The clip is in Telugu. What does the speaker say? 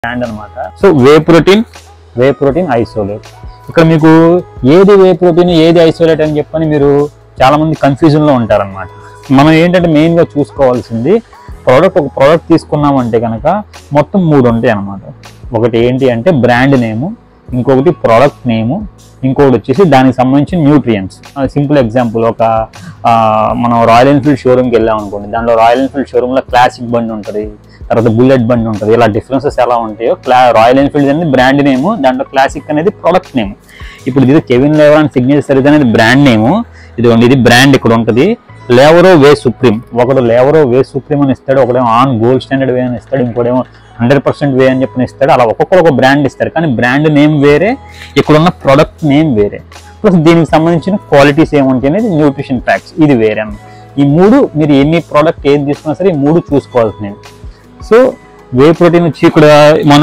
బ్రాండ్ అనమాట. So whey protein isolate. ఇక్కడ మీకు ఏది వే ప్రోటీన్ ఏది ఐసోలేట్ అని చెప్పని మీరు చాలా మంది కన్ఫ్యూజన్ లో ఉంటారనమాట. మనం ఏంటంటే మెయిన్ గా చూసుకోవాల్సింది ఒక ప్రోడక్ట్ తీసుకున్నామంటే కనుక మొత్తం 3 ఉంటాయి అనమాట. ఒకటి ఏంటి అంటే బ్రాండ్ నేము, ఇంకొకటి ప్రోడక్ట్ నేము, ఇంకొకటి వచ్చేసి దానికి సంబంధించిన న్యూట్రియంట్స్. సింపుల్ ఎగ్జాంపుల్, ఒక మనం రాయల్ ఎన్ఫీల్డ్ షోరూమ్కి వెళ్ళాం అనుకోండి, దాంట్లో రాయల్ ఎన్ఫీల్డ్ షోరూమ్లో క్లాసిక్ బండి ఉంటుంది, తర్వాత బుల్లెట్ బండి ఉంటుంది. ఇలా డిఫరెన్సెస్ ఎలా ఉంటాయో రాయల్ ఎన్ఫీల్డ్ అనేది బ్రాండ్ నేము, దాంట్లో క్లాసిక్ అనేది ప్రోడక్ట్ నేము. ఇప్పుడు ఇది కెవిన్ లేవర్ అండ్ సిగ్నేచర్ సర్వీస్ అనేది బ్రాండ్ నేము, ఇది బ్రాండ్ ఇక్కడ ఉంటుంది. లేవరో వే సుప్రీం, ఒకడు లేవరో వే సుప్రీం అని ఇస్తాడు, ఒకడేమో ఆన్ గోల్డ్ స్టాండర్డ్ వే అని ఇస్తాడు, ఇంకోటేమో 100% వే అని చెప్పి ఇస్తాడు. అలా ఒక్కొక్కరు ఒక బ్రాండ్ ఇస్తారు, కానీ బ్రాండ్ నేమ్ వేరే, ఇక్కడున్న ప్రొడక్ట్ నేమ్ వేరే, ప్లస్ దీనికి సంబంధించిన క్వాలిటీస్ ఏముంటాయి అనేది న్యూట్రిషన్ ఫ్యాక్ట్స్ ఇది వేరే అన్నమాట. ఈ 3 మీరు ఎన్ని ప్రోడక్ట్ ఏది తీసుకున్నా సరే ఈ 3 చూసుకోవాల్సినవి. సో వే ప్రోటీన్ వచ్చి ఇక్కడ మనం